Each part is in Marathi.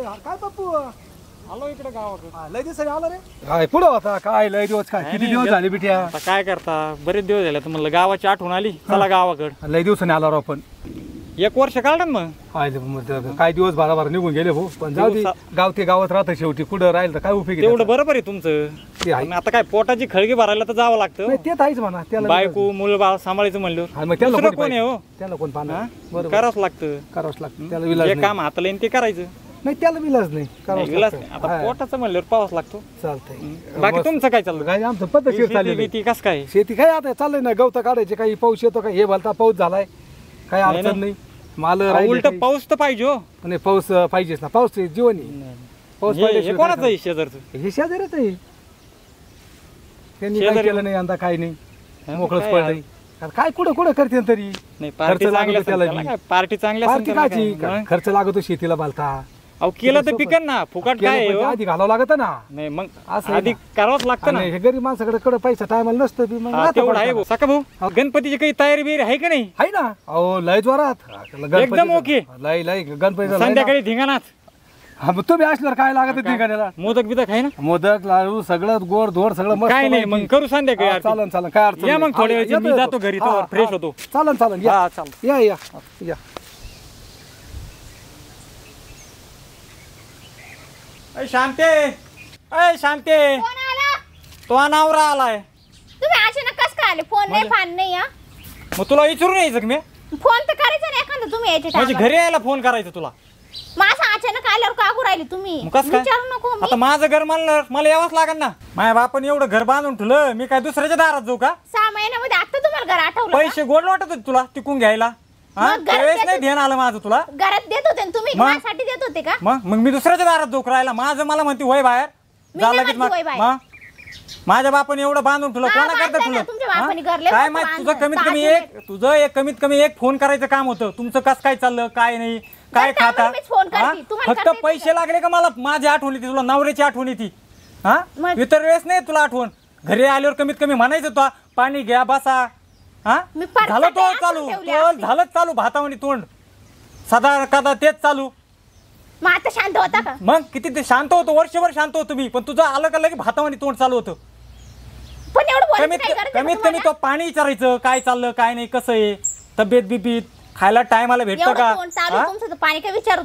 काय पप्पू आलो इकडे गावाकडे. लय दिवस आला रे. काय पुढं होता काय लय दिवस काय किती दिवस झाले बिट्या. आता काय करता बरेच दिवस झाले तर म्हणलं गावाची आठवण आली चला गावाकडे. लय दिवसाने आला राव पण 1 वर्ष काढलं मग. काय दिवस भराभर निघून गेले भाऊ पण जाऊ दे गाव ते गावात राहतं शेवटी पुढं राहील तर काय उपयोग. तेवढं बरोबर आहे तुमचं. आता काय पोटाची खळगी भरायला तर जावं लागतं. ते आहेच म्हणा त्याला बायको मुलं बाळ सांभाळायचं म्हणलं कोण आहे हो त्याला कोण पाहणार. करावंच लागतं त्याला विलाज जे काम हाताला येईन ते करायचं. नाही त्याला विलाज नाही आता पोटाचं म्हणल्यावर पावस लागतो. चालतंय. बाकी तुमचं काय चाललं. काय आमचं पद्धतशीर चालली ती कस काय शेती काय आता चाललंय ना गवत काढायचे काही पाऊस येतो काय हे भलता पाऊस झालाय काय अडचण नाही. माल उलट पाऊस तर पाहिजे हो. नाही पाऊस पाहिजेच ना पाऊस जीवन आहे. पाऊस हे कोणाचं आहे शेजारचं. हे शेजारच आहे त्यांनी काय केलं नाही यंदा काय नाही मोकळच पडलंय. काय कुठं कुठं करते तरी पार्टी चांगली पार्टी काची खर्च लागतो शेतीला बालता. अहो केलं तर पिकन ना फुकट काय आधी घालावं लागत ना. नाही मग आधी करावंच लागतं ना. हे गरीब माणसाकडे पैसा टायमाला नसतं तेवढं आहे सका भाऊ. गणपतीची काही तयारी बिरी आहे का नाही. आहे ना अहो लय जोरात एकदम ओके. लय लय गणपती संध्याकाळी धिंगाणाच. तुम्ही असल्यावर काय लागत ठिकाणाला. मोदक बिदक आहे ना. मोदक लाडू सगळं गोड धोड सगळं काय नाही मग करू संध्याकाळी. चालन चालन काय अडचण या मग थोड्या वेळ मी जातो घरी फ्रेश होतो. चालन चालन या या या या. शांते अय शांते कोण आला. तो नवरा आलाय. तुम्ही अचानक कस काय आले. फोन नाही फान नाही. मग तुला विचारून यायचं का मी. फोन तर करायचा ना एखादा तुम्ही यायचे म्हणजे घरी यायला फोन करायचा तुला. माझा अचानक आल्यावर कागू राहिले तुम्ही. विचारू नको. आता माझं घर मला यावंच लागेल ना. माझ्या बापाने एवढं घर बांधून ठेवलं मी काय दुसऱ्याच्या दारात जाऊ का. 6 महिन्यामध्ये आता तुम्हाला घर आठवलं. पैसे गोड वाटत होते तुला टिकून घ्यायला. त्यावेळेस नाही ध्यान आलं माझं तुला. घरात देत होते तुम्ही माझ्यासाठी देत होते का. मग मी दुसऱ्याच्या दारात जाऊ राहिला. माझं मला म्हणते वय बाहेर माझ्या बापाने एवढं बांधून ठेवलं कोणा करता तुला. काय माहिती तुझं कमीत कमी एक फोन करायचं काम होतं. तुमचं कस काय चाललं काय नाही काय खाता. फक्त पैसे लागले का मला माझी आठवण येते तुला नवऱ्याची आठवण येते. इतर वेळेस नाही तुला आठवण. घरी आल्यावर कमीत कमी म्हणायचं तो पाणी घ्या बसा. झालं तो चालू झालंच चालू भातावणी तोंड सदा कदा तेच चालू. मग आता शांत होता का. मग किती ते शांत होतो वर्षभर शांत होतो मी. पण तुझं आलं का लगे भातावणी तोंड चालू होतं. कमीत कमी तो पाणी विचारायचं काय चाललं काय नाही कसं आहे तब्येत बिबीत खायला टायमाला भेटतं का. पाणी काय विचारू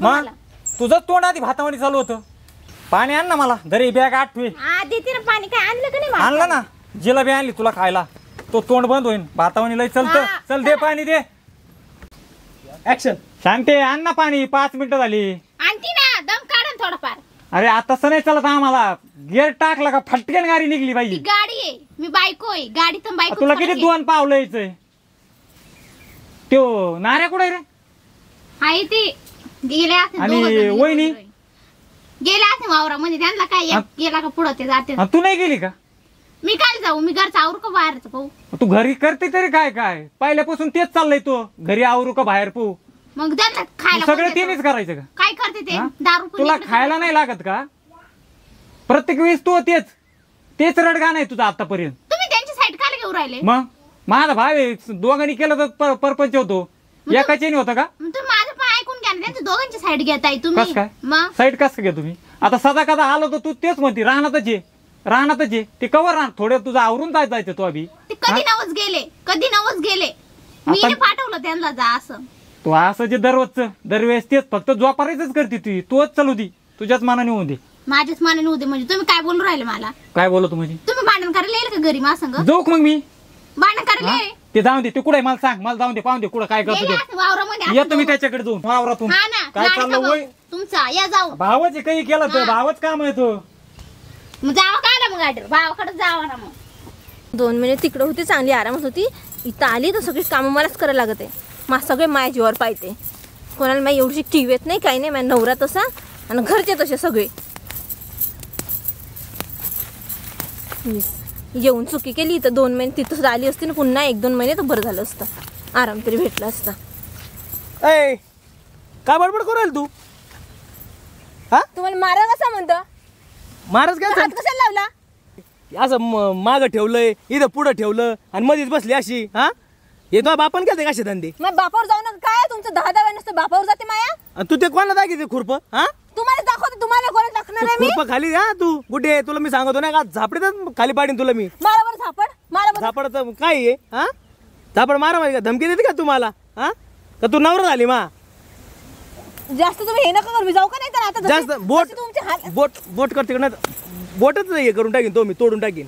तुझंच तोंड आधी भातावणी चालू होतं. पाणी आण ना मला दरी बॅग आठवे. देते ना पाणी. काय आणलं का नाही. आणलं ना जिलेबी आणली तुला खायला. तो तोंड बंद होईल भातावणी लय चलतं. चल दे पाणी दे. ऍक्शन. शांते आण ना पाणी 5 मिनिटं झाली. आणती ना दम काढा थोडंफार. अरे आता नाही चलत आम्हाला. गिअर टाकला का फटक्यान गाडी निघली पाहिजे. गाडी आहे मी बायको आहे. गाडी तर बायको. तुला किती 2 पावलं यायचंय. तो नाऱ्या कुठे रे. आहे ते गेले आणि वहिनी गेले असते वावरामध्ये. त्यांना काय गेला का पुढं ते जाते. तू नाही गेली का. मी काय जाऊ. मी घरचं आवरू का बाहेरचं पाहू. तू घरी करते तरी काय काय पहिल्यापासून तेच चाललंय. तो घरी आवरू का बाहेर पाहू. मग त्यांना खायला सगळं तिनेच करायचं का. काय करते ते दारू. तुला खायला नाही लागत का. प्रत्येक वेळेस तू तेच रडगा नाही तुझा आतापर्यंत. तुम्ही त्यांची साईड काय घेऊन राहिले. मग माझा भाव आहे दोघांनी केलं तर परपंच होतो. एकाचे होतं का. तुम्ही माझं पण ऐकून घ्या ना. त्यांच्या दोघांची साईड घेताय तुम्ही. कस काय साईड कस काय घ्या तुम्ही. आता सदा कदा आलो तर तू तेच म्हणते राहणारच आहे ते कवर राहणार. थोडं तुझं आवरून जायचं तो अभि. ते कधी नवच गेले. मी पाठवलं त्यांना जा असं. तू असं जे दरवेळेस तेच फक्त जोपारायचंच करते तूच चालू दे. तुझ्याच मानाने होऊ दे. माझ्याच मानाने होऊ दे. म्हणजे तुम्ही काय बोलू राहिले मला. काय बोलतो म्हणजे तुम्ही भांडण करायला येईल का घरी माझ्या संग. जाऊ मग मी भांडण करायला. ते जाऊन दे. ते कुठे मला सांग. मला जाऊन दे पाहून दे कुठं काय करतो. वावरामध्ये येतो मी त्याच्याकडे जाऊन वावरातून. काय चाललं वय तुमचा या जाऊ. भावाचे काही केलं तर भावच काम येतो. मग जावं काय मग गाडीवर भावाकडे जावा ना. मग 2 महिने तिकडे होती चांगली आरामात होती. इथं आली तर सगळी कामं मलाच करायला लागत आहे. सगळे माझ्या जीवावर पाहिजे. कोणाला माझी एवढी टीव्ही येत नाही काही नाही. माझ्या नवरा तसा आणि घरचे तसे सगळे. येऊन चुकी केली तर 2 महिने तिथं सुद्धा आली असती ना. पुन्हा 1-2 महिने तर बरं झालं असतं. आराम तरी भेटला असता. काय बडबड करू तू. तुम्हाला मारा कसा म्हणतं. महाराज काय कशाला लावला. असं मागं ठेवलंय इथं पुढं ठेवलं आणि मध्येच बसली अशी. हे तो बापान केलते कसे धंदे. मग बापावर जाऊ नका. काय तुमचं 10 नसतं बापावर जाते माया. तू ते कोणाला दाखवते खुरप. तुम्हाला दाखवते तुम्हाला कोणी टाकणार आहे मी. खुरपं खाली हा तू कुठे तुला मी सांगतो ना का झापडीतच खाली पाडीन तुला मी. मला बरं झापड, मला बरं. झापड काय आहे हा झापड मारा माहिती का धमकी देते का तुम्हाला हा का तू नवरा झाली मा जास्त तुम्ही हे नका करू, मी जाऊ का नाही तर आता जास्त बोट तुमचे हात. बोट करते का नाही बोटच हे करून टाकीन तो मी तोडून टाकीन.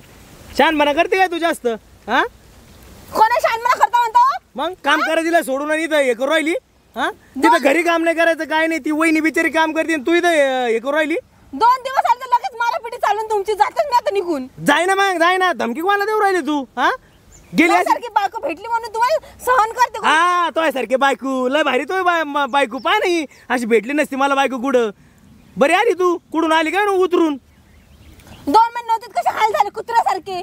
शहाणपणा करते काय तू जास्त हा कोणा शानपणा करता म्हणतो. मग काम करायला दिलं सोडून आणि इथं हे करू राहिली हा तिथं घरी काम नाही करायचं काय नाही ती वहिनी बिचारी काम करते आणि तू इथं हे करू राहिली. 2 दिवस आले तर लगेच मला पिटी चालून तुमची जातच मी आता निघून. जाय ना मग जाय ना धमकी कोणाला देऊ राहिली तू हा गेली अशी- सारखी बायको भेटली म्हणून तुम्हाला सहन करते. हा तो सारखे बायको लय भारी तो बायको पाय नाही अशी भेटली नसती मला बायको कुठं बरी आली तू कुठून आली काय ना उतरून 2 महिने नव्हते कसे हाल झाले कुत्र्यासारखे.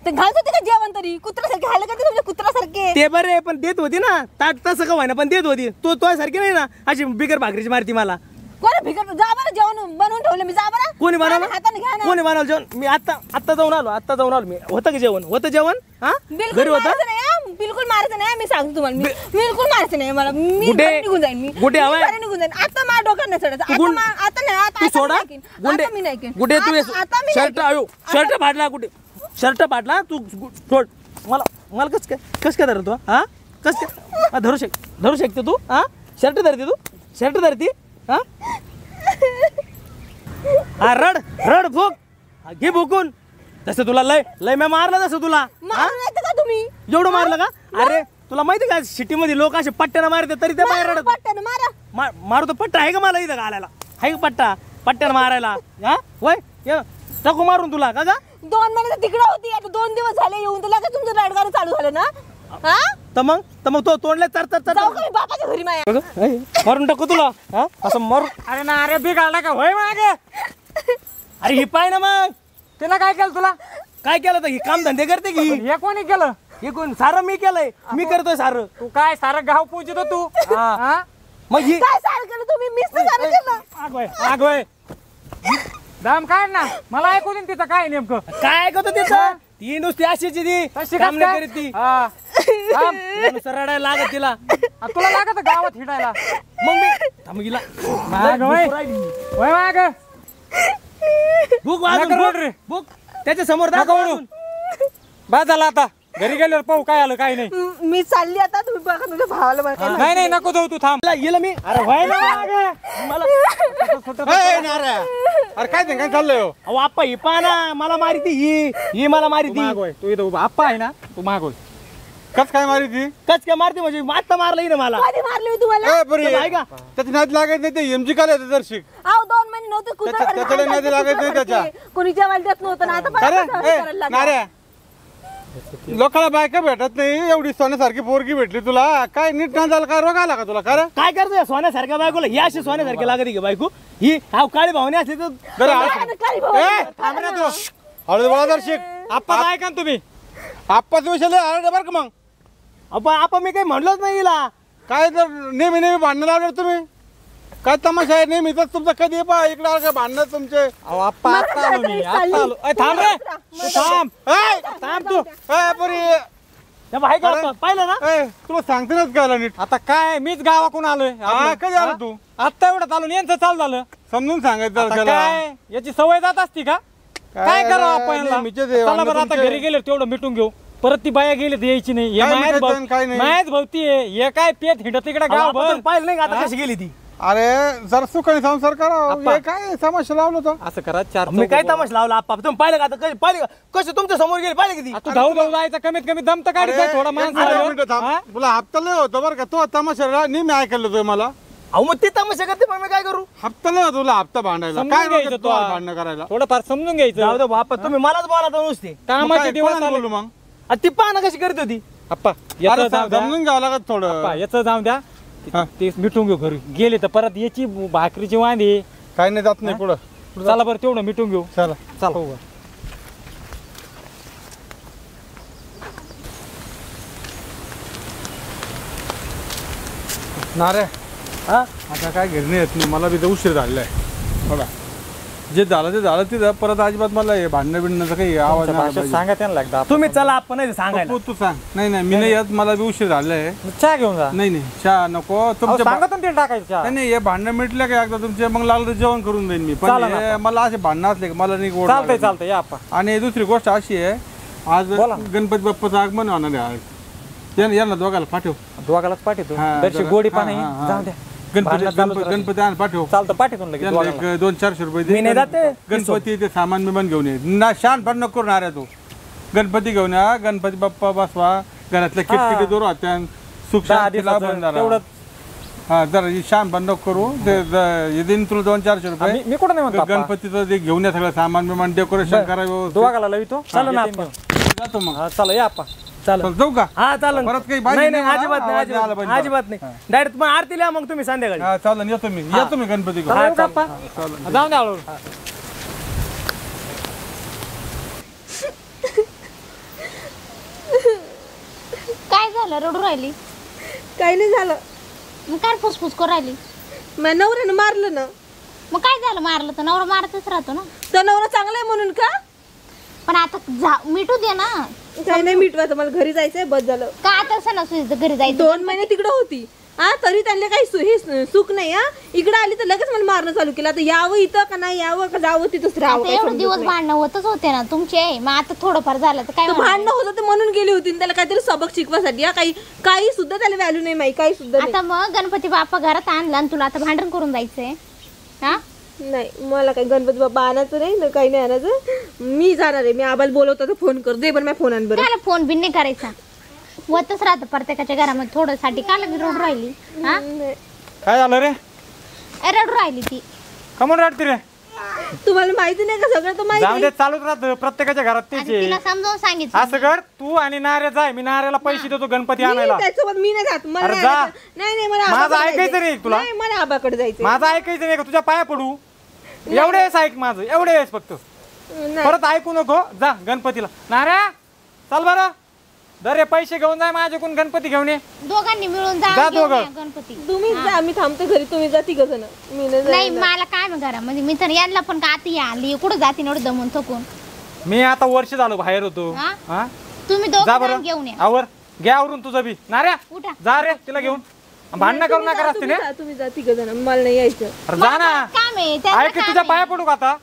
ते घालत होते का जेवण तरी कुत्र्यासारखे हाल करते तुमच्या कुत्र्यासारखे. ते बरे पण देत होती ना ताट तसं का व्हायना पण देत होती तो सारखी नाही ना अशी बिगर भाकरीची मारती मला. कोणी भिकर जा बरं जेवण बनवून ठेवलं मी जा बरं. कोणी बनवलं हाताने घ्या ना. कोणी बनवलं जेवण मी आता जाऊन आलो मी होतं का जेवण होतं जेवण हा बिलकुल घरी होतं मारायचं नाही हा. बिलकुल मारायचं नाही मी सांगतो तुम्हाला. बिलकुल मारायचं नाही मला. मी गुंडे- घरी निघून जाईन मी गुंडे हवाय. घरी निघून जाईन आता माझ्या डोक्यात नाही चढायचं. आता गुंड- आता नाही आता तू आता सोडा मी नाही केन. गुंडे आता मी नाही केन. गुंडे तू आता मी शर्ट नाही आयो शर्ट फाडला कुठे शर्ट फाडला तू सोड मला कस काय धरतो हा कस काय धरू शकते तू हा शर्ट धरती हा हा रड फुक घे भुकून तसं तुला लय मी मारलं तसं तुला मारून येतं का तुम्ही. एवढं मारलं का अरे तुला माहिती का सिटीमध्ये लोक असे पट्ट्यानं मारते तरी ते बाहेर रडत पट्ट्यानं मारा. मारू तर पट्टा आहे का मला इथं घालायला आहे का पट्ट्यानं मारायला हा वय ये टाकू मारून तुला का 2 महिने तर तिकडे होती आता 2 दिवस झाले येऊन तर लगेच तुमचं लाडगाणं चालू झालं ना. हा तर मग तो तोंडले चर जाऊ का मी बापाच्या घरी माया. मारून टाकू तुला हा असं मारून अरे ना अरे बिघाडला का होय मागे अरे ही पाय ना मग तिला काय केलं तुला काय केलं तर ही काम धंदे करते की हे कोणी केलं हे कोण सारं मी केलंय मी करतोय सारं तू काय सारं गाव पूजित तू हा? मग ही काय सारं केलं तुम्ही मीच तर सारं केलं. आग होय दाम काढ ना मला ऐकू दे तिथं काय नेमकं काय ऐकतो तिचं ती नुसती अशीची ती कशी काम काय? नाही करीत ती हा. थांब. तिला नुसतं रडायला लागत तिला आ, तुला लागत गावात हिंडायला मग मी थांब हिला माग होय. होय माग भूक नका रड रे. भूक त्याच्या समोर नका दाखव ओरडू. अजून. बाद झाला आता घरी गेल्यावर पाहू काय आलं काय नाही मी चालली आता तुम्ही बघा तुमच्या भावाला मला काय नाही नाही नको जाऊ तू थांब हिला मी अरे व्हाय ना मला अरे काय ते काय चाललंय हो? अहो आप्पा ही पहा ना मला मारिती ही मला मारिती माग होय तू इथं उभा आप्पा आहे ना तू माग होय कस काय मारी ती कच काय मारते म्हणजे आत्ता मारलं हिनं मला कधी मारली मी तुम्हाला. ए, बरी तुला आहे का? त्याची नाद लागत नाही ते एमजी काय दर्शिक अहो 2 महिने नव्हते त्याच्याला नादी लागत नाही त्याच्या. कोणी जेवायला देत नव्हतं ना आता परत अरे असं करायला लागलं. नाऱ्या लोकांना बायका भेटत नाही एवढी सोन्यासारखी पोरगी भेटली तुला काय नीट नाही झालं काय रोग आला का तुला खरं काय करतोय सोन्यासारख्या बायकोला ही अशी सोन्यासारखी लागत की बायको ही हाव काळी भावने असली तर बरं काय काळी भाऊ. ए, थांब रे तू हळू बोला दर्शिक आप्पा ऐका ना तुम्ही आप्पाच विषय अरे बरं का मग आपण मी काही म्हणलोच नाही हिला काय तर नेहमी भांडणं लावणार तुम्ही काय तमाशा आहे नेहमीच तुमचं कधी पा इकडे आलं का भांडणं तुमचे अहो आप्पा आता आलो मी आता आलो ए, थांब रे तू थांब ए, थांब तू ए, बरी आहे का आप्पा? पाहिलं ना ए, तुला सांगते नाच काय नीट आता काय मीच गावाकडून आलोय हा, कधी आला तू? आता एवढं चालून यांचं चालू झालं समजून सांगायचं आता त्याला. काय याची सवय जात असती का काय रे, करावं आपण यांना? नेहमीचेच आहे, चला बरं आता तुमचे. घरी गेले तेवढं मिटून घेऊ परत ती बाया गेली तर यायची नाही हे काय मायाच मिटायचं भाव- आणि काय नाही? मायाच भवती आहे हे काय पेत हिंडत तिकडे अहो, गाव आपण भर तर पाहिलं नाही का आता कशी गेली ती अरे जरा सुखाने संसार करा आप्पा. हे काय समस्या लावलं होतं असं करा चार मी काय तमाश लावला आप्पा तुम्ही पाहिलं का आता कशी पाहिलं का कशी तुमच्या समोर गेली पाहिलं किती तू धाव धाव जायचं कमीत कमी दम तर काढायचा अरे, थोडा एक माणसं मिनिटं थांब. तुला हप्ता लय होतं बरं का तो तमाशा नेहमी ऐकलं होतं मला अहो मग ती तमाशा करते पण मी काय करू हप्ता लय होता तुला हप्ता भांडायला समजून काय घ्यायचं नव्हतं तो. तुला भांडणं करायला थोडंफार समजून घ्यायचं जाऊ दे बाप्पा तुम्ही मलाच बोला तर नुसते मग कामाचे काय, दिवस कोणाला आले बोलू मग ती पाहणं कशी करत होती आप्पा अरे, याचं जाऊ द्या समजून घ्यावं लागत थोडं आप्पा, याचं जाऊ द्या हा. ते मिटून घेऊ घरी गेले तर परत याची भाकरीची वांदी काय नाही जात नाही पुढं चला बरं तेवढं मिटून घेऊ चला चला नारे हा आता काय घेणे येत नाही मला बी तर उशीर झालेला आहे बघा जे झालं ते झालं तिथं परत अजिबात मला हे भांडणं बिंडण्याचा काही आवाज नाही आला भाषेत पाहिजे. सांगा त्यांना एकदा तुम्ही चला आपण नाही सांगायला तू सांग. नाही नाही मी नाही येत, मला बी उशीर झालाय. चहा घेऊन जा. नाही नाही चहा नको अहो, तुमच्या सांगा तुम्ही टाकायचं चहा. नाही नाही हे भांडणं मिटले का एकदा तुमचे मग लागलं तर जेवण करून देईन मी. पण चालेल हे मला असे भांडणं असले की मला नाही गोड चालतंय लागत. चालतंय या आपण. आणि दुसरी गोष्ट अशी आहे, आज बोला. गणपती बाप्पाचं आगमन होणार आहे आज. यांना दोघाला पाठव. दोघालाच पाठवतो. हा, दर्शी दोघा- गोडी हा, पाणी हा, हा. जाऊ द्या. गणपती भांडणं चालूच गणपती राहते. गणपती आण पाठव. चालतं पाठवून लगेच त्यांना दोघाला. एक 200-400 रुपये दे. मी नाही जाते. गणपती ते सामान बिमान घेऊन ये ना, शान पण नको करून आहे तू. गणपती घेऊन या, गणपती बाप्पा बसवा, घरातल्या किटकिटी दूर होत्या, सुख 10 शांतीला दिवसाचं बंद तेवढं. हा जरा शान पण नको करू. हे देईन तुला 200-400 रुपये. मी कुठं नाही म्हणतो आप्पा. गणपतीचं ते घेऊन या सगळं सामान बिमान, डेकोरेशन करावं. दोघाला लवितो. चला ना येते आपण. मी. जातो मग. हा, चला या आपण. चला चल, जाऊ का? हा चालन. परत काही पाहिजे नाही नाही नाही मला? अजिबात नाही आवाज नाही आला अजिबात पाहिजे. अजिबात नाही. डायरेक्ट मग आरती लिहा मग तुम्ही संध्याकाळी. हा चालेल, येतो मी गणपती घेऊन. चला येऊ का चालेल. आप्पा? जाऊन द्या हळूहळू. काय झालं रडू राहिली? काही नाही झालं. मग काय फुसफुस करू राहिली? माझ्या नवऱ्यानं मारलं ना. मग काय झालं? मारलं तर नवरा मारतच राहतो ना. तर नवरा चांगला आहे म्हणून का? पण आता मिटू दे ना. काही नाही मिटवायचं, मला घरी जायचंय, बस झालं. का आता सणासुदीचं घरी जायचं? 2 महिने तिकडे होती हा, तरी त्यांना काही हे सुख नाही हा. इकडे आली तर लगेच मला मारणं चालू केलं. आता यावं इथं का नाही यावं, का जावं तिथंच राहावं, आता काही एवढे समजत दिवस नाही. भांडणं होतच होते ना तुमचे. मग आता थोडंफार झालं तर काय तो होणार? भांडणं होतं ते म्हणून गेली होती आणि त्याला काहीतरी सबक शिकवासाठी. हा, काही सुद्धा त्याला व्हॅल्यू नाही माहिती, काही सुद्धा नाही. आता मग गणपती बाप्पा घरात आणला आणि तुला आता भांडण करून जायचंय? हा नाही मला काही गणपती बाप्पा आणायचं नाही ना, काही नाही आणायचं. मी जाणार आहे. मी आबाला बोलवतो तर फोन कर दे, बरं मी फोन आण बरं. काय फोन बिन नाही करायचा. होतच राहतं प्रत्येकाच्या घरामध्ये थोडंसाठी. का लगे रडू राहिली? हा नाही. काय झालं रे? रडू राहिली ती. कमून रडती रे? तुम्हाला माहिती नाही का? सगळं तर माहिती जाऊन आहे. दे, चालूच राहतं प्रत्येकाच्या घरात आणि त्याचे. तिला समजावून सांगितलं. असं कर तू आणि नाऱ्या जाय, मी नाऱ्याला पैसे देतो गणपती आणायला. मी त्याच्यासोबत मी नाही जात. मला अरे नाही जा. आणायचं. नाही नाही मला माझं आबाकडे ऐकायचं जायचंय. नाही तुला? नाही, मला आबाकडे जायचं. माझं ऐकायचं नाही का? तुझ्या पाया पडू एवढेच ऐक माझं, एवढेच फक्त. परत ऐकू नको. जा गणपतीला. नाऱ्या चल बरं, दर पैसे घेऊन जाय माझ्याकडून, गणपती घेऊन ये. दोघांनी मिळून जा जा घेऊन दोघं. या गणपती. तुम्ही जा, मी थांबते घरी, तुम्ही जा तिघ जण. मी नाही नाही जाणार. मला काय मग घरामध्ये मी तर यांना पण का आता आली कुठं जाते एवढं दमून थकून? मी आता वर्ष झालो बाहेर होतो. हा? हा? तुम्ही जा दोघं बरं, जाऊन घेऊन या. आवर घ्या आवरून तुझं बी. नाऱ्या उठा. जा रे तिला घेऊन. भांडणं करू तुम्ही नका जा, रस्त्याने. तुम्ही जा, तुम्ही जा तिघ जण. मला नाही यायचं. अरे जा ना. काम आहे त्यांचं ऐक काम तुझ्या आहे. पाया पडू का आता?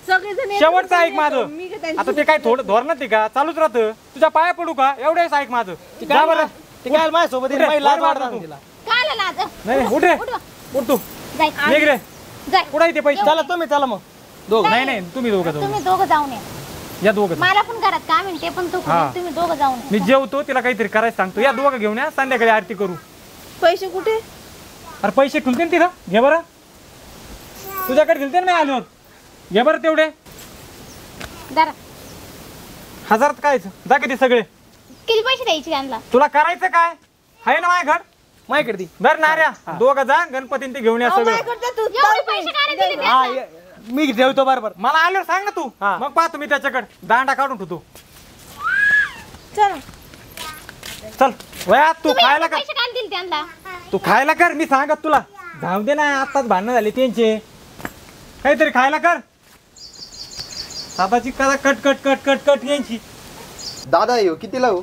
सगळेजण शेवटचं ऐक माझं. मी काय त्यांची आता ते काय थोडं धोरण ते का चालूच राहतं. तुझ्या पाया पडू का? एवढेच ऐक माझं. जा बरं. ती काय माझ्यासोबत येईल, उठ रे, माझी लाज वर वाटत वाढ नाही तू. तिला. काय आलं लाज? नाही उठ रे. उठ. उठ तू. जाय. निघ रे. जाय. कुठं आहे ते पैसे? चला तुम्ही चला मग दोघं. नाही नाही तुम्ही दोघं जाऊ. तुम्ही दोघं जाऊन या. या दोघं. मला पण घरात काम आहे ते पण तो हा. तुम्ही दोघं जाऊन मी जेवतो, तिला काहीतरी करायचं सांगतो. या दोघं घेऊन या, संध्याकाळी आरती करू. पैसे कुठे? अरे पैसे ठुलते ना तिथं, घे बरं. तुझ्याकडे दिलते ना मी आल्यावर. घे बरं तेवढे. या. जरा 1000 काय जा किती सगळे. किती पैसे द्यायचे त्यांना? तुला करायचं काय आहे ना माझ्या घर माझ्याकडे ती. बर नाऱ्या दोघं जा गणपतीन ते घेऊन या अहो, सगळं. काय करता तू? एवढे पैसे काय नाही दिले हा त्यांना? मी ठेवतो बरोबर. मला आल्यावर सांग ना तू. हा. मग पाहतो मी त्याच्याकडे दांडा काढून ठेवतो. चला. चल वया तू तुम्ही खायला एवढे कर. पैसे काय दिले त्यांना? तू खायला कर, मी सांगत तुला. जाऊ दे ना, आताच भांडणं झाली त्यांचे. काहीतरी खायला कर. साधाची कदा cut cut cut cut cut यांची. दादा येऊ कितीला हो?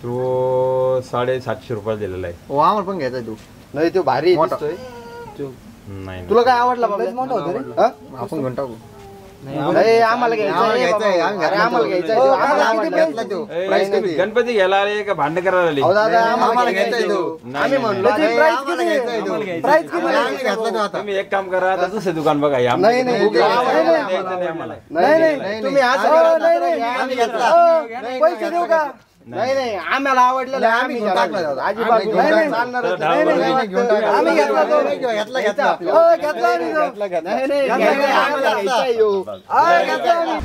तो 750 रुपये दिलेला आहे. हो आम्हाला पण घ्यायचा तू. नाही तो भारी दिसतोय. नाही तुला काय आवडला बाबा? मोठा होता रे. हा? आपण घेऊन टाकू. नाही आम्हाला घ्यायचा आहे. आम्हाला घ्यायचा आहे. आम्हाला घेतला तो. प्राइस किती? गणपती घ्यायला आले का भांडण करायला आले? अहो दादा आम्हाला घ्यायचा आहे तो. नाही, आम्ही नाही, म्हणलो नाही. प्राइस किती आहे? प्राइस किती आहे? आम्ही घेतला तो आता. तुम्ही एक काम करा, आता दुसरं दुकान बघा. हे नाही, नाही, भूक नाही, लागली, नाही, नाही, द्यायचं नाही आम्हाला. नाही तुम्ही असं करा. आम्ही घेतला. पैसे देऊ का? नाही नाही आम्हाला आवडलेलं आहे, आम्ही टाकला अजिबात नाही नाही चालणारच नाही. आम्ही घेतला तो. घेतला घेतला घेतला आम्ही तो. नाही नाही आम्हाला घ्यायचा आहे ह्यो. घेतला आम्ही.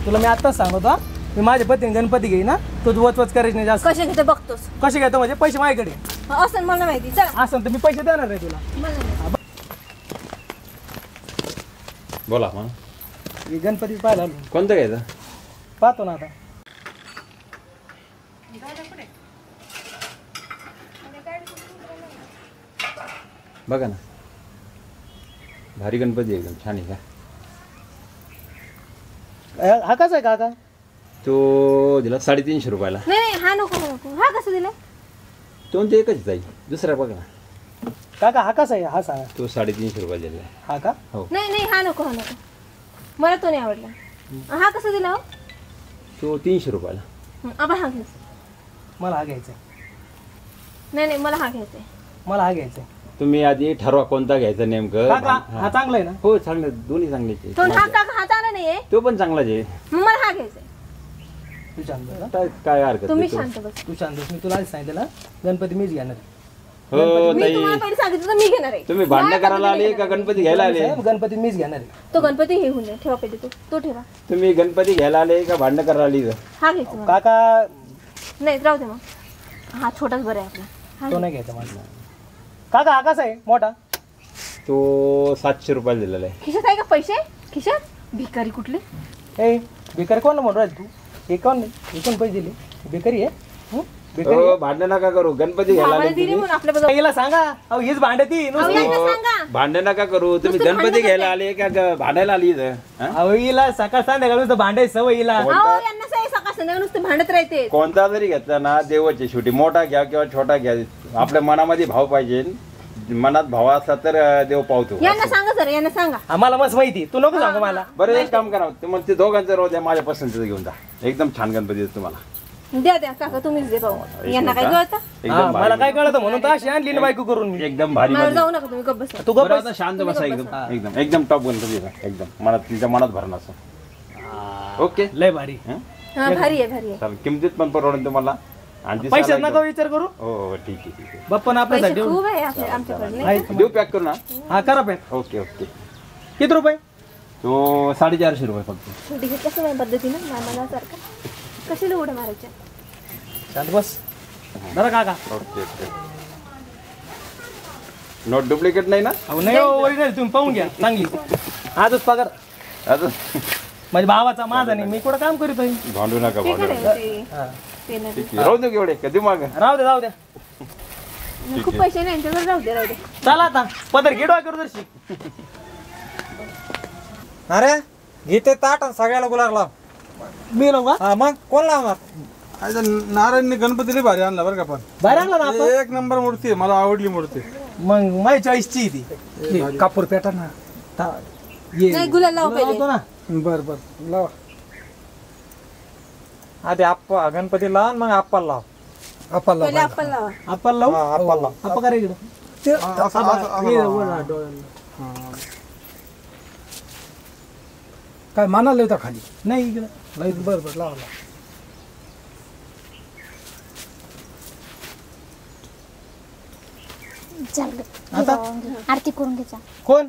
तुला मी आताच सांगतो हा. मी माझ्या पत्नी गणपती घेईन ना, तू वचवच करायची नाही जास्त. कशा घेते बघतोस? कसे घेतो म्हणजे पैसे माझ्याकडे असं मला माहिती. चला. असं तर मी पैसे देणार नाही तुला. बोला मग मी गणपती पाहायला आलो. कोणतं घ्यायचं? पाहतो ना आता. बघा ना. भारी गणपती एकदम छान आहे का? हा कसा आहे काका? तो दिला 350 रुपयाला. नाही नाही हा नको नको. हा कसं दिलं? तो ते एकच जाईल, दुसरा बघा ना. काका हा कसा आहे? हा सांगा. तो 350 रुपये दिला. हा का? नाही नाही हा नको हा नको. मला तो नाही आवडला. हा कसं दिला हो? तो 300 रुपयाला. आपण हा घ्यायचा. मला हा घ्यायचा. नाही नाही मला हा घ्यायचा. मला हा घ्यायचा. तुम्ही आधी ठरवा कोणता घ्यायचा नेमकं. काका हा चांगला आहे ना? हो चांगलं, दोन्ही चांगलेच तो आहे. हा काका हा चांगला नाहीये. तो पण चांगलाच आहे. मग मला हा घ्यायचा. तू शांत बस ना. काय हरकत तुम्ही नाही. शांत बस. तू शांत बस. मी तुला आधी सांगितलं ना, गणपती मीच घेणार. हो मी ताई, तुम्हाला पहिले सांगितलं तर मी घेणार आहे. तुम्ही भांडण करायला आले का गणपती घ्यायला आले? साहेब, गणपती मीच घेणार आहे. तो गणपती हे होऊन ठेवा पाहिजे. तो ठेवा. तुम्ही गणपती घ्यायला आले का भांडण करायला आली? हा घ्यायचा मला. काका नाही राहू दे मग. हा छोटाच बरं आहे आपला. हा तो नाही घ्यायचा माझा. काका हा कसा आहे मोठा? तो 700 रुपयाला दिलेला आहे. खिशात आहे का पैसे? खिशात भिकारी कुठले? ए बेकारी कोण म्हणून राहील तू? हे कोण पैसे दिले? बेकारी आहे? हं? बेकारी हो, भांडण नका करू, गणपती घ्यायला आम्हाला आले दिली तुम्ही. म्हणून आपल्या बघा. हिला सांगा. अहो हीच भांडती अहो, नुसती. यांना सांगा. भांडण नका करू, तुम्ही नुसतं गणपती भांडण घ्यायला आले का भांडायला आली इथं? हा? अहो हिला सकाळ संध्याकाळ नुसतं भांडायची सवय हिला. अहो यांना सगळे सकाळ संध्याकाळ नुसते भांडत राहते. कोणता जरी घेतला ना, देवाची शेवटी मोठा घ्या किंवा छोटा घ्या, आपल्या मनामध्ये भाव पाहिजे. मनात भाव असला तर देव पावतो. यांना सांगा जरा यांना सांगा. आम्हाला मस्त माहिती. तू नको सांगू मला. बरं एक काम करा, तुम्हाला ते दोघांचं रोज आहे, माझ्या पसंतीचं घेऊन जा. एकदम छान गणपती देतो तुम्हाला. द्या द्या काका तुम्हीच दे भाऊ. यांना काय कळतं? हा, एकदम मला भारी. काय कळतं म्हणून तर अशी आणली ना बायको करून मी. एकदम भारी मला मध्ये. जाऊ नका तुम्ही गप्प बसा. तू बरं गप्प आता शांत बसा. एकदम एकदम टॉप गणपती आहे. एकदम मनात, तिच्या मनात भरणं असं. ओके. लय भारी. हं? हा भारी आहे भारी आहे. चालेल, किमतीत पण परवडेल तुम्हाला. आणि ती पैशात साला नका विचार करू. हो हो, ठीक आहे ठीक आहे. बाप्पा आपल्यासाठी पैसे खूप आहे आमच्याकडे नाही आहेत. देऊ पॅक करू ना. हा करा पॅक. Okay okay. किती रुपये? तो 450 रुपये फक्त. छोटी घेत कसं माझ्या पद्धतीनं मामाला सारखं कशाला उड्या मारायच्या. शांत बस. बरं काका. Okay okay. नोट डुप्लिकेट नाही ना? अहो नाही ओरिजिनल. तुम्ही पाहून घ्या चांगली. आजच पगार आता माझ्या भावाचा माझा नाही. मी कुठं काम करीत आहे. भांडू नका, ते भांडू काय नका. ते हा. पेन ठीक आहे. राहू दे एवढे कधी माग. राहू दे जाऊ द्या. खूप पैसे नाही यांच्याकडे. राहू दे राहू दे. चला आता पदर घे डोक्यावर जरशी. अरे घेते ताट आणि सगळ्याला गुलाब लाव. मी लावू का? हा मग कोण लावणार? नारायणने गणपतीला भारी आणला बरं का. पण बाहेर आणला ना आपण. एक नंबर मूर्ती आहे, मला आवडली मूर्ती. मग माझी चॉईसची ती. कापूर पेटा ना. ये. नाही गुलाल लाव पहिले. लावतो ना. बर बर लावा. आधी आप्पा गणपती लाव मग आप्पाला लाव. आप्पाला पहिले आपण लावा. आपण लावू. आप्पाला लाव. आपण करा इकडं. ये, वर हा, डोळ्याला. काय मानायला होता खाली? नाही इकडं. बर बर लावा. चल ग. आता? आरती करून घ्यायचा. कोण?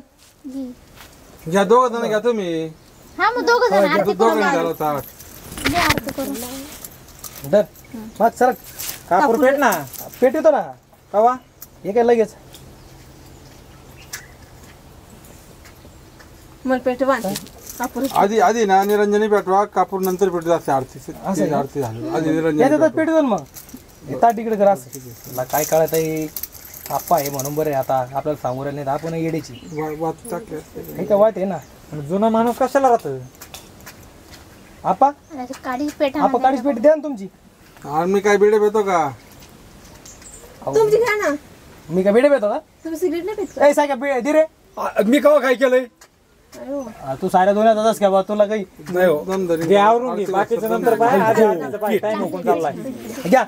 घ्या दोघं जण घ्या तुम्ही. हा मग दोघं जण आरती दोघं करून घ्या ताट. घे. आरती करून. डर. मग सर कापूर पेट ना. पेट येतो ना. कवा? हे काय लगेच. मग पेट बांध. कापूर आधी ना निरंजनी पेटवा, कापूर नंतर पेटवा. असते आरती आरती झाली. आधी निरंजनी याच्यातच पेट येतो ना मग. येतात तिकडे करा. तुला काय कळत आहे? आप्पा आहे म्हणून बरं आहे. आता आपल्याला सांगू राहिले नाही आपण येड्याची. वात टाकले. हे काय वाट आहे ना. जुना माणूस कशाला राहतो? आपा अरे काळी पेट आपा काळीच पेट द्या ना तुमची. आणि मी काय बिडे पेतो का? तुमची घ्या ना. मी काय बेडे पेतो का? तुम्ही सिगरेट नाही पेत ए सायका बे दे रे. मी कवा काय केलंय? का? तू साऱ्या दोन्ही जातस का बा तुला काही नाही हो. दमदरी. घे आवरून घे. बाकीचं नंतर पाय. आधी आवरायचं पाय. टाइम होऊन चाललाय. घ्या.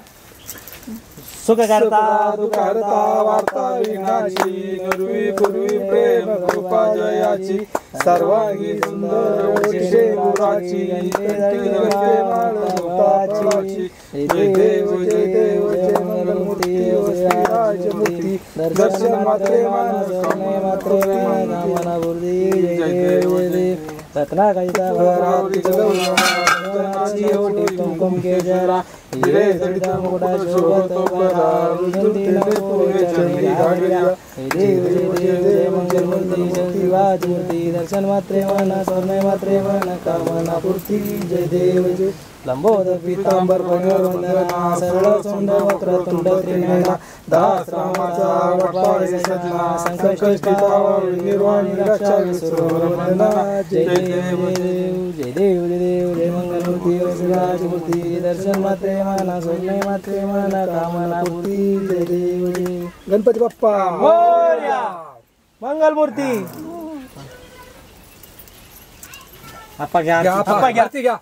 सुख करता दुःख हरता वार्ता विघ्नाची, नुरवी पूर्वी प्रेम कृपा जयाची, सर्वांगी सुंदर वैशे गुराची, कंठी जळके माळवताची. जय देव जय देव जय मंगलमूर्ती श्रीराजमूर्ती, दर्शन मात्रे मात्रे जय देव जय रत्ना कायदा कुमकुम के जरा हिरे जडिता मुकुटा शोभत परा जय मंगल मूर्ती शिवाजी मूर्ती, दर्शन मात्रे मना स्वर्णय मात्रे मना कामना पूर्ती. जय देव जय लंबोदर पीतांबर परिवंदना सरळ सोंड वक्रतुंड त्रिनयना दासरामाचा वटपाय सजना संकष्टिता निर्वाणी रक्षा विसुरवंदना जय देव जय देव जय देव जय मंगलमूर्ती वसुराजमूर्ती दर्शन मात्रे माना सोने मात्रे माना कामना पूर्ती जय देव जय गणपती बाप्पा मोरया मंगलमूर्ती आप्पा घ्या आप्पा घ्या घ्या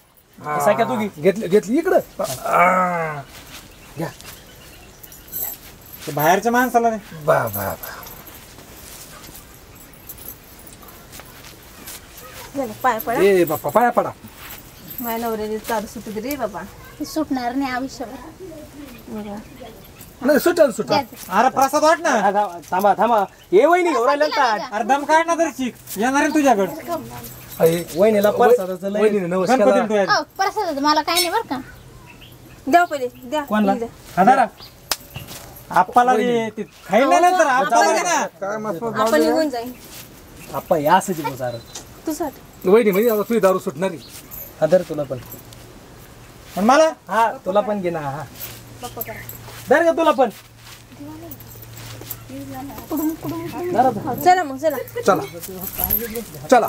साक्या तू घेतली इकडं ते बाहेरच्या माणसाला नाही. बा बा बा चला, पाय पडा ए बाप्पा पाया पडा माझ्या नवऱ्याने चालू सुटू दे रे बाबा. सुटणार नाही आयुष्यावर. नाही सुटल सुटल अरे प्रसाद वाट ना. थांबा थांबा ये वहिनी घेऊन राहिल्या ताट अरे दम काढ ना तरी चिक येणार आहे तुझ्याकडे. वहिनीला परसादाचं लय गणपती तुझ्या अहो, प्रसाद मला काही नाही बरं का. द्या पहिले द्या कोणला द्या. हादारा आप्पाला दे. ते खाईन ना नंतर आप्पाला दे ना. आपण निघून जाईन आप्पा या असं बोल सारं तुझ्यासाठी. वहिनी म्हणजे आता तुझी दारू सुटणारी हादर तुला पण आणि मला हा तुला पण घे ना हा धर का तुला पण चला मग चला चला चला